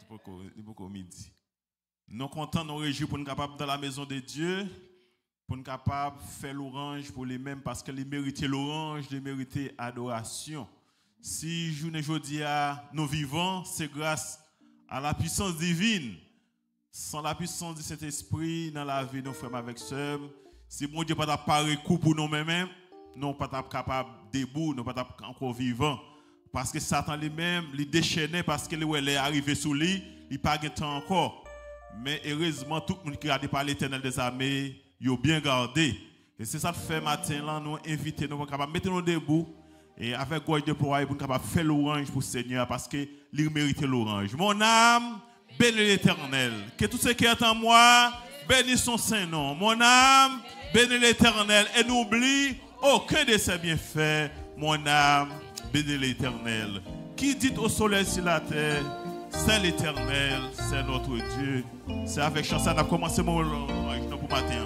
beaucoup midi. Nous sommes contents, nous réjouis pour nous capables dans la maison de Dieu, pour nous capables de faire l'orange pour les mêmes, parce que les méritent l'orange, les méritent adoration. Si journée aujourd'hui nous vivons, c'est grâce à la puissance divine. Sans la puissance du Saint-Esprit dans la vie de nos frères avec sœurs, si mon Dieu pas paré coup pour nous-mêmes, nous pas capable debout, nous pas encore vivants. Parce que Satan lui-même, il déchaînait parce qu'il est arrivé sous lui, il pas de temps encore. Mais heureusement, tout le monde qui a par l'Éternel des armées, il a bien gardé. Et c'est ça que fait matin là, nous inviter, nous capables mettre nous debout et avec gorge de ploie pour nous capable faire l'orange pour le Seigneur parce que il mérite l'orange. Mon âme, bénis l'Éternel. Que tout ce qui est en moi, bénis son Saint-Nom. Mon âme, bénis l'Éternel et n'oublie aucun de ses bienfaits. Mon âme, bénis l'Éternel. Qui dit au soleil sur la terre, c'est l'Éternel, c'est notre Dieu. C'est avec chanson qu'on a commencé mon orange pour matin.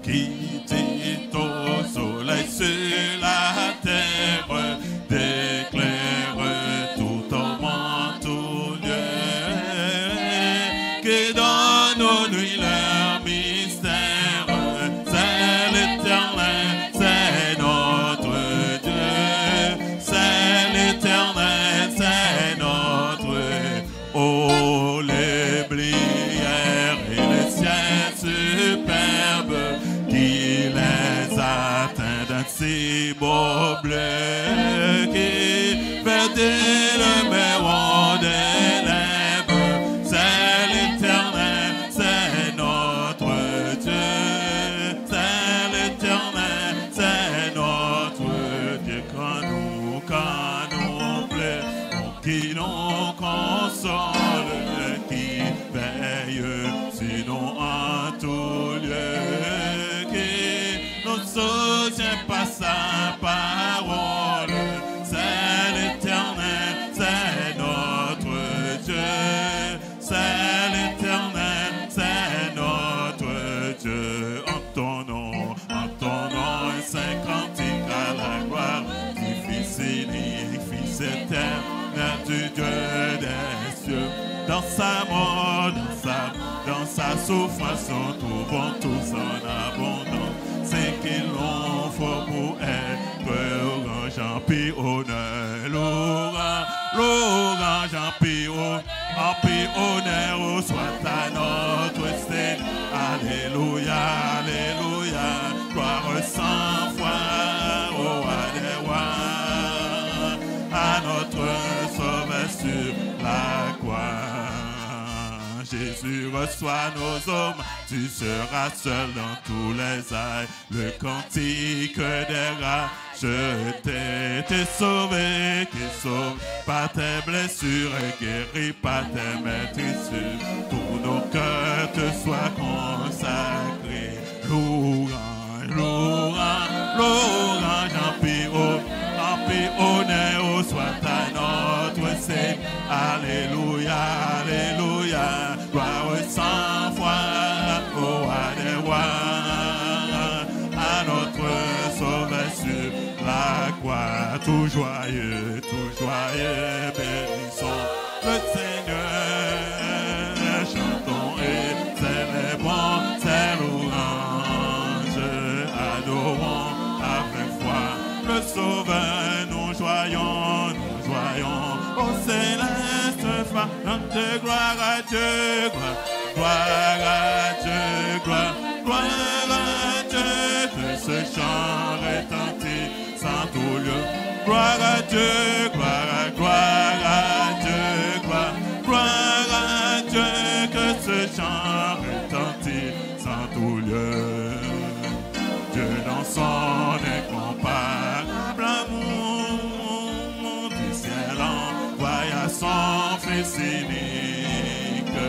Qui dit au soleil sur la terre, d'éclaire tout en monde, tout lieu, qui donne aux nuits leur mystère, c'est l'Éternel, c'est notre Dieu, c'est l'Éternel, c'est notre oh les blières et les ciels superbes. Qui les atteint d'un si beau bleu qui perdait le méron des lèvres. C'est l'Éternel, c'est notre Dieu. C'est l'Éternel, c'est notre Dieu. Quand nous plaît, qui nous console, qui veille sur nous en tout lieu. Soutient pas sa parole, c'est l'Éternel, c'est notre Dieu, c'est l'Éternel, c'est notre Dieu. Entendons un saint cantique à la gloire du Fils unique, Fils éternel du Dieu des cieux. Dans sa mort, dans sa souffrance, nous trouvons tout son abondance. C'est qu'il en faut pour être orange en paix honneur. L'orange en paix honneur soit à notre Seigneur. Alléluia, alléluia, gloire sans foi au roi des rois, à notre Sauveur sur la croix. Jésus reçoit nos hommes, tu seras seul dans tous les âges. Le cantique des rats, je t'ai sauvé, qui sauve par tes blessures et guéri par tes maîtrisures. Tous nos cœurs te soient consacrés. L'orange, l'orange, l'orange en paix, honneur soit à notre Seigneur. Alléluia, alléluia, gloire sans foi au roi des rois, à notre Sauveur sur la croix. Tout joyeux, bénissons le Seigneur, chantons et célébrons ses louanges, adorons avec foi le Sauveur, nous joyons au céleste phare de gloire à Dieu, gloire à Dieu, gloire à Dieu, que ce chant retentit sans tout lieu. Gloire à Dieu, gloire à Dieu, gloire à Dieu, que ce chant retentit sans tout lieu. Dieu dans son incomparable amour, du ciel envoya son Fils unique,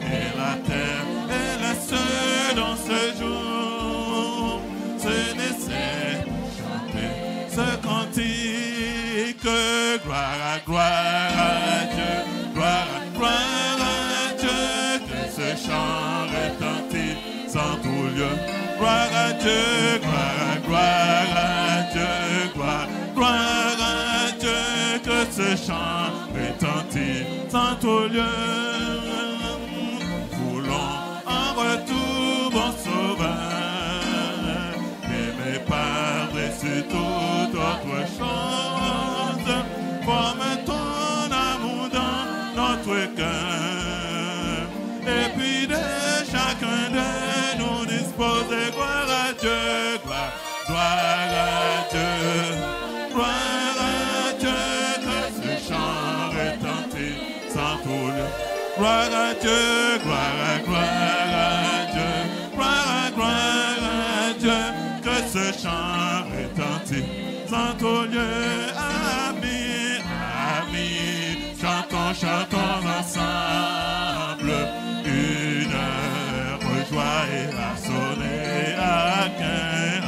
et la terre est la seule dans ce jour. Ce nécessaire chanter ce cantique, gloire à Dieu, gloire à Dieu, que ce chant retentit sans tout lieu. Gloire à Dieu, Saint lieu. Voulons un retour, bon sauveur, mais par dessus toute autre chose, forme ton amour dans notre cœur, et puis de chacun de nous disposer, gloire à Dieu, gloire à Dieu, gloire à Dieu, que ce chant retentit sans tout lieu. Gloire à Dieu, gloire à Dieu, gloire à Dieu, que ce chant retentit sans tout lieu. Amis, amis, chantons, chantons ensemble, une heure joie et a sonné à qu'un,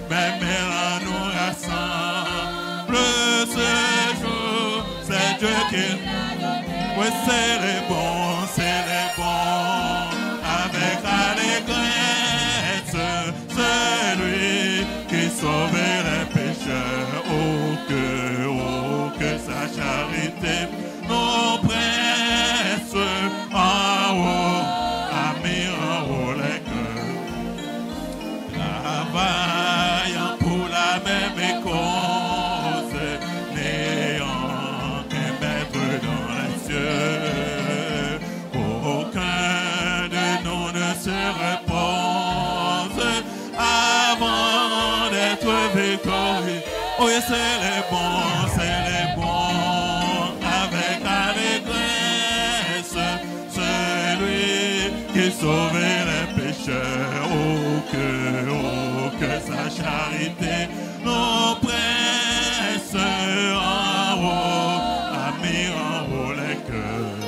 même elle nous rassemble ce jour, c'est Dieu qui. Oui, c'est les bons, avec allégresse, celui qui sauvait les pécheurs. Oh, que sa charité nous presse en haut, amis en haut les cœurs. Travaillant pour la même cause, n'ayant qu'un maître dans les cieux. Aucun de nous ne se repose avant d'être victorieux. Oui, c'est les bons, avec allégresse, celui qui sauvait les pécheurs. Oh, que sa charité nous presse en haut, amis en haut les cœurs.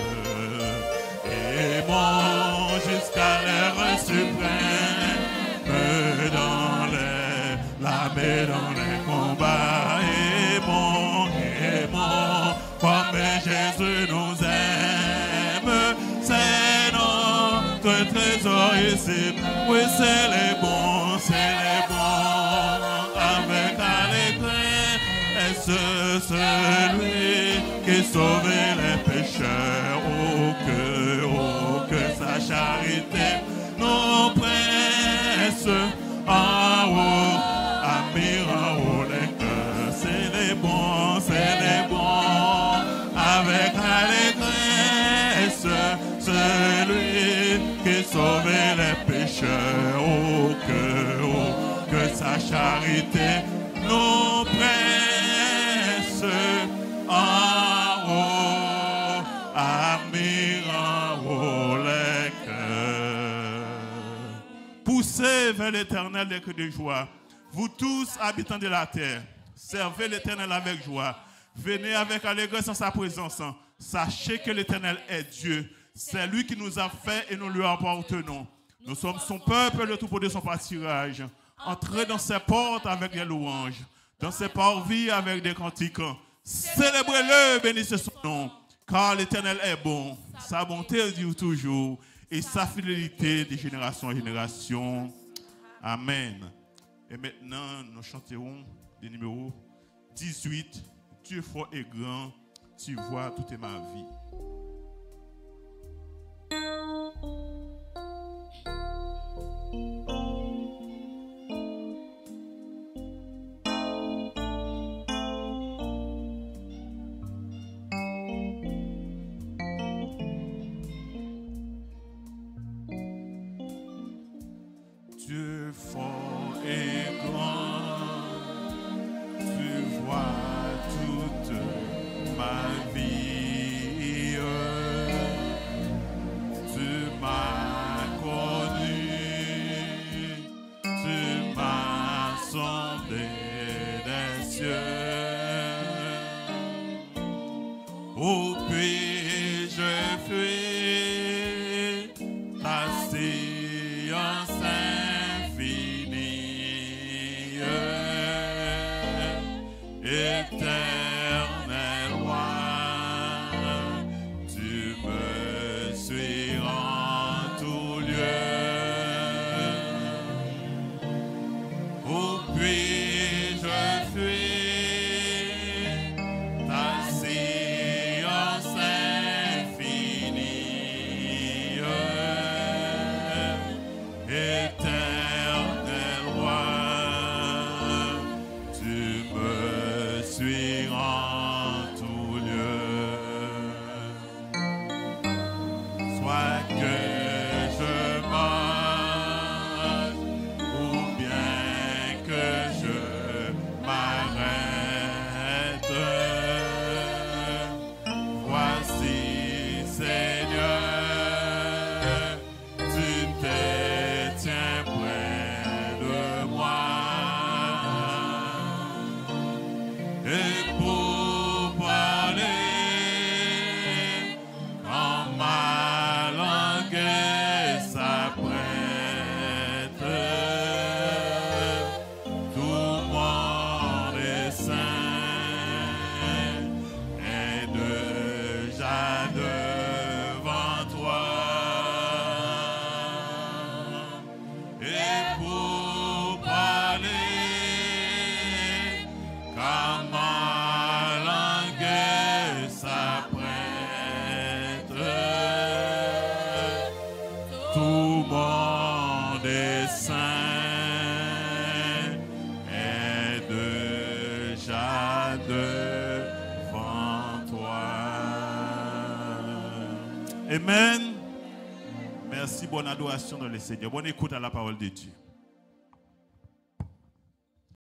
Aimons jusqu'à l'heure suprême, dans l'armée, dans les combats. Aimons, comme Jésus nous aime, c'est notre trésor ici. Oui, c'est les bons, avec allégresse, celui qui sauvait les pécheurs. Oh, que sa charité nous presse en haut, amis en haut les cœurs. C'est les bons, avec allégresse, celui qui sauvait les pécheurs. Oh, que sa charité nous presse en haut, amis en haut les cœurs. Poussez vers l'Éternel des cris de joie. Vous tous, habitants de la terre, servez l'Éternel avec joie. Venez avec allégresse en sa présence. Sachez que l'Éternel est Dieu. C'est lui qui nous a fait et nous lui appartenons. Nous sommes son peuple, le troupeau de son pâturage. Entrez dans ses portes avec des louanges, dans ses parvis avec des cantiques. Célébrez-le, bénissez son nom, car l'Éternel est bon. Sa bonté dure toujours et sa fidélité de génération en génération. Amen. Et maintenant, nous chanterons le numéro 18. Dieu fort et grand, tu vois toute ma vie. Dieu fort et grand, tu vois toute ma vie. Tu m'as connu, tu m'as sondé des cieux. Oh, puis-je fuis ta science infinie, éternel roi, tu me suis en tout lieu. Oh, puis-je fuis ta science saints est déjà devant toi. Amen. Merci, bonne adoration dans le Seigneur. Bonne écoute à la parole de Dieu.